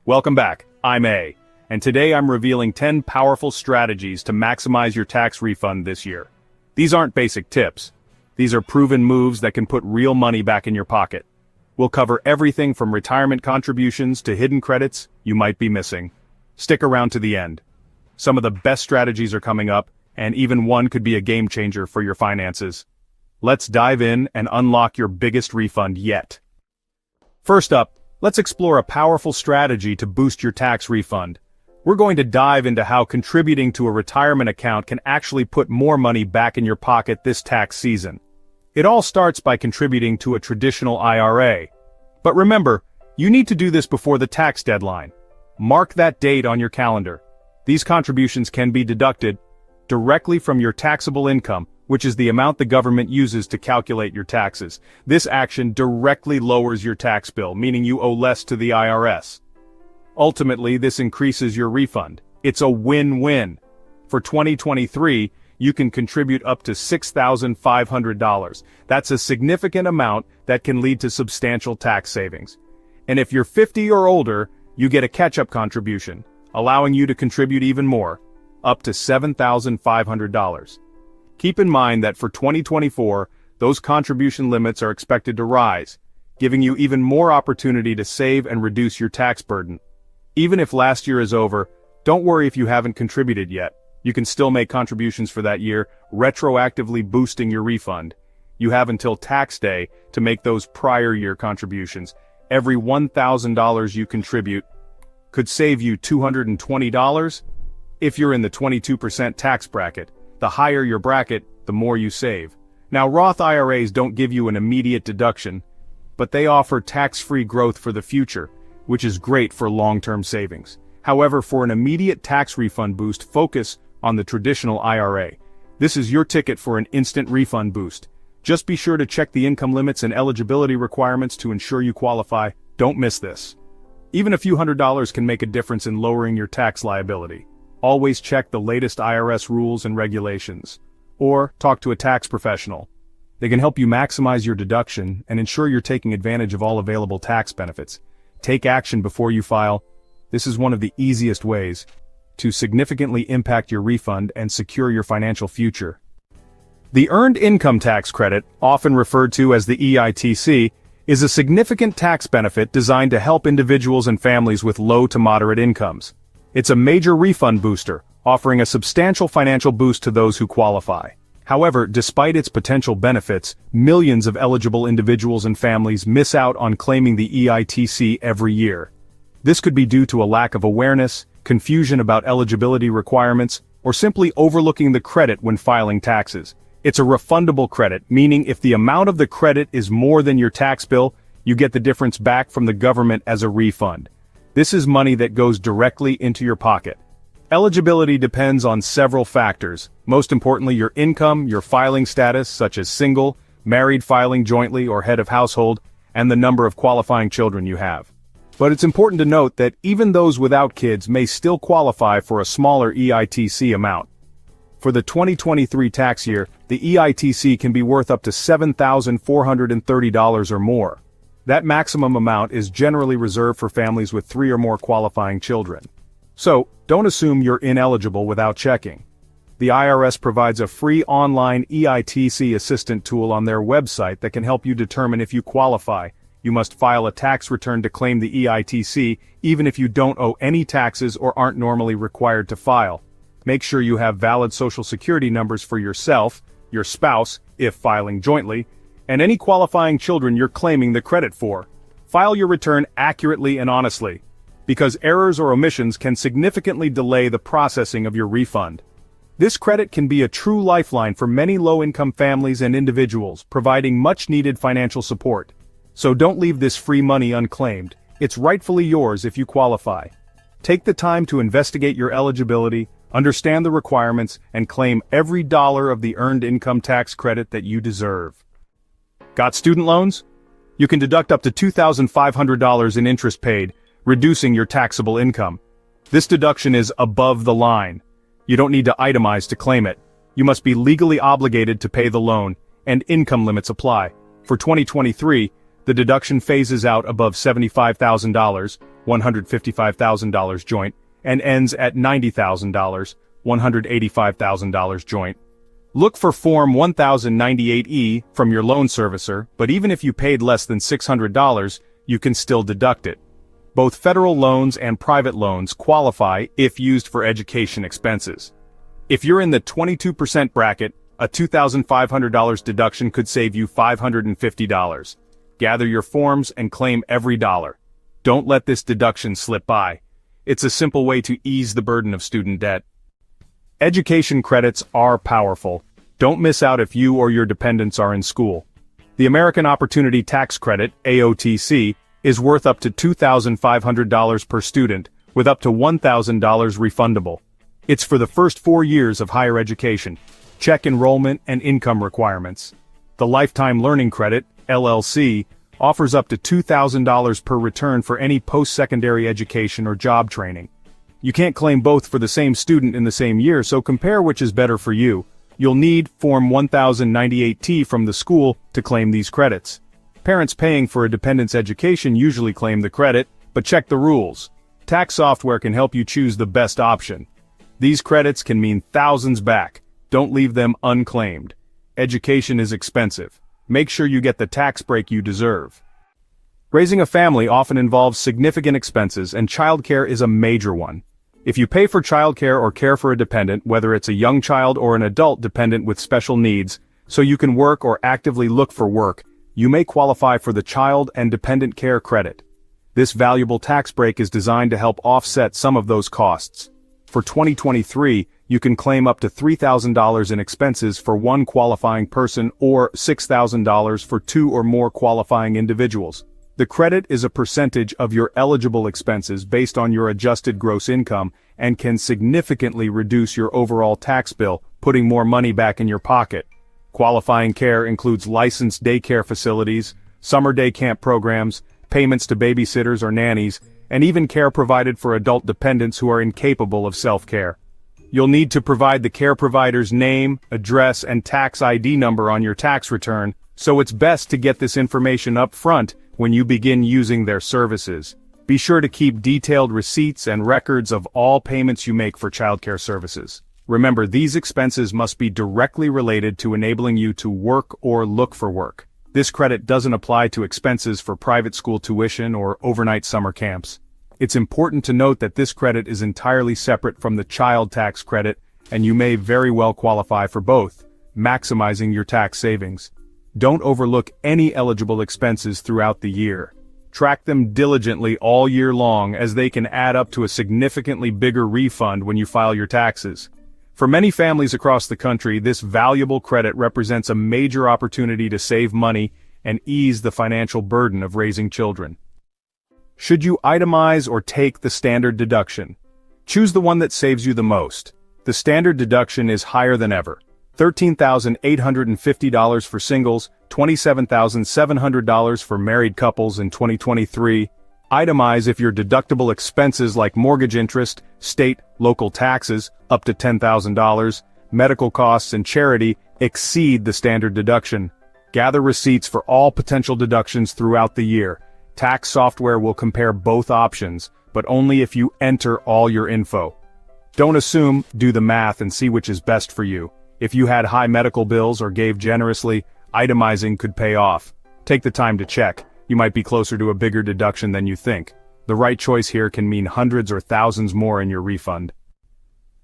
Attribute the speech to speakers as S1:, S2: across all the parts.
S1: Welcome back, I'm A, and today I'm revealing 10 powerful strategies to maximize your tax refund this year. These aren't basic tips. These are proven moves that can put real money back in your pocket. We'll cover everything from retirement contributions to hidden credits you might be missing. Stick around to the end. Some of the best strategies are coming up, and even one could be a game changer for your finances. Let's dive in and unlock your biggest refund yet. First up, let's explore a powerful strategy to boost your tax refund. We're going to dive into how contributing to a retirement account can actually put more money back in your pocket this tax season. It all starts by contributing to a traditional IRA. But remember, you need to do this before the tax deadline. Mark that date on your calendar. These contributions can be deducted directly from your taxable income, which is the amount the government uses to calculate your taxes. This action directly lowers your tax bill, meaning you owe less to the IRS. Ultimately, this increases your refund. It's a win-win. For 2023, you can contribute up to $6,500. That's a significant amount that can lead to substantial tax savings. And if you're 50 or older, you get a catch-up contribution, allowing you to contribute even more, up to $7,500. Keep in mind that for 2024, those contribution limits are expected to rise, giving you even more opportunity to save and reduce your tax burden. Even if last year is over, don't worry if you haven't contributed yet. You can still make contributions for that year, retroactively boosting your refund. You have until tax day to make those prior year contributions. Every $1,000 you contribute could save you $220 if you're in the 22% tax bracket. The higher your bracket, the more you save. Now, Roth IRAs don't give you an immediate deduction, but they offer tax-free growth for the future, which is great for long-term savings. However, for an immediate tax refund boost, focus on the traditional IRA. This is your ticket for an instant refund boost. Just be sure to check the income limits and eligibility requirements to ensure you qualify. Don't miss this. Even a few $100s can make a difference in lowering your tax liability. Always check the latest IRS rules and regulations. Or talk to a tax professional. They can help you maximize your deduction and ensure you're taking advantage of all available tax benefits. Take action before you file. This is one of the easiest ways to significantly impact your refund and secure your financial future. The Earned Income Tax Credit, often referred to as the EITC, is a significant tax benefit designed to help individuals and families with low to moderate incomes. It's a major refund booster, offering a substantial financial boost to those who qualify. However, despite its potential benefits, millions of eligible individuals and families miss out on claiming the EITC every year. This could be due to a lack of awareness, confusion about eligibility requirements, or simply overlooking the credit when filing taxes. It's a refundable credit, meaning if the amount of the credit is more than your tax bill, you get the difference back from the government as a refund. This is money that goes directly into your pocket. Eligibility depends on several factors, most importantly your income, your filing status such as single, married filing jointly or head of household, and the number of qualifying children you have. But it's important to note that even those without kids may still qualify for a smaller EITC amount. For the 2023 tax year, the EITC can be worth up to $7,430 or more. That maximum amount is generally reserved for families with 3 or more qualifying children. So, don't assume you're ineligible without checking. The IRS provides a free online EITC assistant tool on their website that can help you determine if you qualify. You must file a tax return to claim the EITC, even if you don't owe any taxes or aren't normally required to file. Make sure you have valid Social Security numbers for yourself, your spouse, if filing jointly, and any qualifying children you're claiming the credit for. File your return accurately and honestly, because errors or omissions can significantly delay the processing of your refund. This credit can be a true lifeline for many low-income families and individuals, providing much-needed financial support. So don't leave this free money unclaimed. It's rightfully yours if you qualify. Take the time to investigate your eligibility, understand the requirements, and claim every dollar of the earned income tax credit that you deserve. Got student loans? You can deduct up to $2,500 in interest paid, reducing your taxable income. This deduction is above the line. You don't need to itemize to claim it. You must be legally obligated to pay the loan, and income limits apply. For 2023, The deduction phases out above $75,000, $155,000 joint, and ends at $90,000, $185,000 joint. Look for Form 1098E from your loan servicer, but even if you paid less than $600, you can still deduct it. Both federal loans and private loans qualify if used for education expenses. If you're in the 22% bracket, a $2,500 deduction could save you $550. Gather your forms and claim every dollar. Don't let this deduction slip by. It's a simple way to ease the burden of student debt. Education credits are powerful. Don't miss out if you or your dependents are in school. The American Opportunity Tax Credit, AOTC, is worth up to $2,500 per student, with up to $1,000 refundable. It's for the first 4 years of higher education. Check enrollment and income requirements. The Lifetime Learning Credit, LLC, offers up to $2,000 per return for any post-secondary education or job training. You can't claim both for the same student in the same year, so compare which is better for you. You'll need Form 1098T from the school to claim these credits. Parents paying for a dependent's education usually claim the credit, but check the rules. Tax software can help you choose the best option. These credits can mean thousands back. Don't leave them unclaimed. Education is expensive. Make sure you get the tax break you deserve. Raising a family often involves significant expenses, and childcare is a major one. If you pay for childcare or care for a dependent, whether it's a young child or an adult dependent with special needs, so you can work or actively look for work, you may qualify for the Child and Dependent Care Credit. This valuable tax break is designed to help offset some of those costs. For 2023, you can claim up to $3,000 in expenses for one qualifying person or $6,000 for 2 or more qualifying individuals. The credit is a percentage of your eligible expenses based on your adjusted gross income and can significantly reduce your overall tax bill, putting more money back in your pocket. Qualifying care includes licensed daycare facilities, summer day camp programs, payments to babysitters or nannies, and even care provided for adult dependents who are incapable of self-care. You'll need to provide the care provider's name, address, and tax ID number on your tax return, so it's best to get this information up front when you begin using their services. Be sure to keep detailed receipts and records of all payments you make for childcare services. Remember, these expenses must be directly related to enabling you to work or look for work. This credit doesn't apply to expenses for private school tuition or overnight summer camps. It's important to note that this credit is entirely separate from the child tax credit, and you may very well qualify for both, maximizing your tax savings. Don't overlook any eligible expenses throughout the year. Track them diligently all year long, as they can add up to a significantly bigger refund when you file your taxes. For many families across the country, this valuable credit represents a major opportunity to save money and ease the financial burden of raising children. Should you itemize or take the standard deduction? Choose the one that saves you the most. The standard deduction is higher than ever. $13,850 for singles, $27,700 for married couples in 2023. Itemize if your deductible expenses like mortgage interest, state, local taxes, up to $10,000, medical costs and charity exceed the standard deduction. Gather receipts for all potential deductions throughout the year. Tax software will compare both options, but only if you enter all your info. Don't assume, do the math and see which is best for you. If you had high medical bills or gave generously, itemizing could pay off. Take the time to check. You might be closer to a bigger deduction than you think. The right choice here can mean hundreds or thousands more in your refund.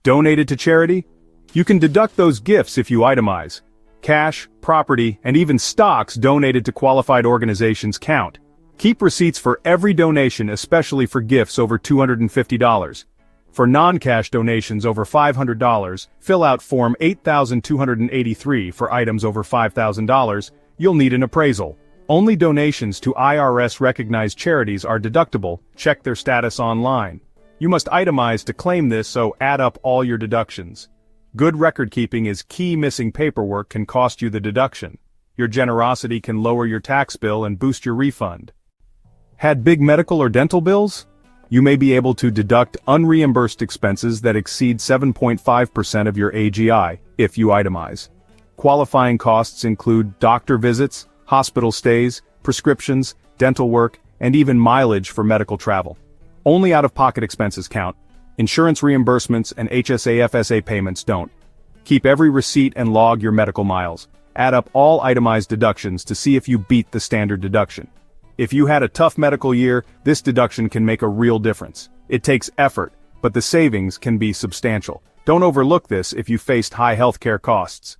S1: Donated to charity? You can deduct those gifts if you itemize. Cash, property, and even stocks donated to qualified organizations count. Keep receipts for every donation, especially for gifts over $250. For non-cash donations over $500, fill out Form 8283 for items over $5,000. You'll need an appraisal. Only donations to IRS-recognized charities are deductible. Check their status online. You must itemize to claim this, so add up all your deductions. Good record keeping is key. Missing paperwork can cost you the deduction. Your generosity can lower your tax bill and boost your refund. Had big medical or dental bills? You may be able to deduct unreimbursed expenses that exceed 7.5% of your AGI, if you itemize. Qualifying costs include doctor visits, hospital stays, prescriptions, dental work, and even mileage for medical travel. Only out-of-pocket expenses count. Insurance reimbursements and HSA/FSA payments don't. Keep every receipt and log your medical miles. Add up all itemized deductions to see if you beat the standard deduction. If you had a tough medical year, this deduction can make a real difference. It takes effort, but the savings can be substantial. Don't overlook this if you faced high healthcare costs.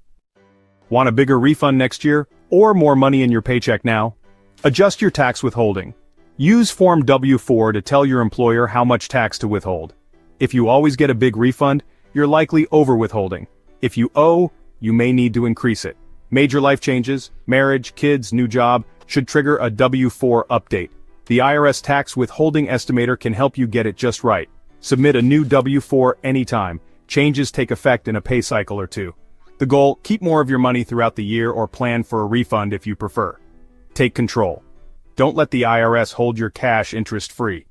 S1: Want a bigger refund next year, or more money in your paycheck now? Adjust your tax withholding. Use Form W-4 to tell your employer how much tax to withhold. If you always get a big refund, you're likely over-withholding. If you owe, you may need to increase it. Major life changes, marriage, kids, new job, should trigger a W-4 update. The IRS tax withholding estimator can help you get it just right. Submit a new W-4 anytime. Changes take effect in a pay cycle or two. The goal: keep more of your money throughout the year or plan for a refund if you prefer. Take control. Don't let the IRS hold your cash interest-free.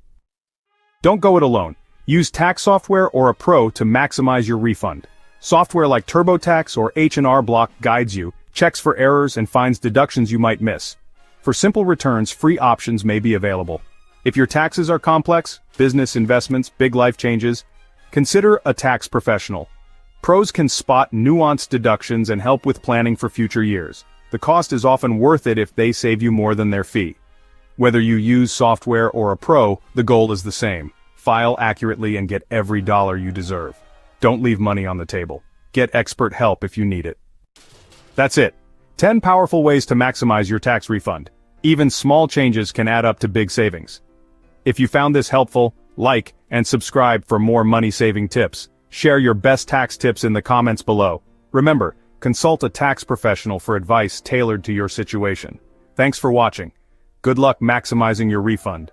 S1: Don't go it alone. Use tax software or a pro to maximize your refund. Software like TurboTax or H&R Block guides you, checks for errors, and finds deductions you might miss. For simple returns, free options may be available. If your taxes are complex, business, investments, big life changes, consider a tax professional. Pros can spot nuanced deductions and help with planning for future years. The cost is often worth it if they save you more than their fee. Whether you use software or a pro, the goal is the same. File accurately and get every dollar you deserve. Don't leave money on the table. Get expert help if you need it. That's it. 10 powerful ways to maximize your tax refund. Even small changes can add up to big savings. If you found this helpful, like and subscribe for more money-saving tips. Share your best tax tips in the comments below. Remember, consult a tax professional for advice tailored to your situation. Thanks for watching. Good luck maximizing your refund.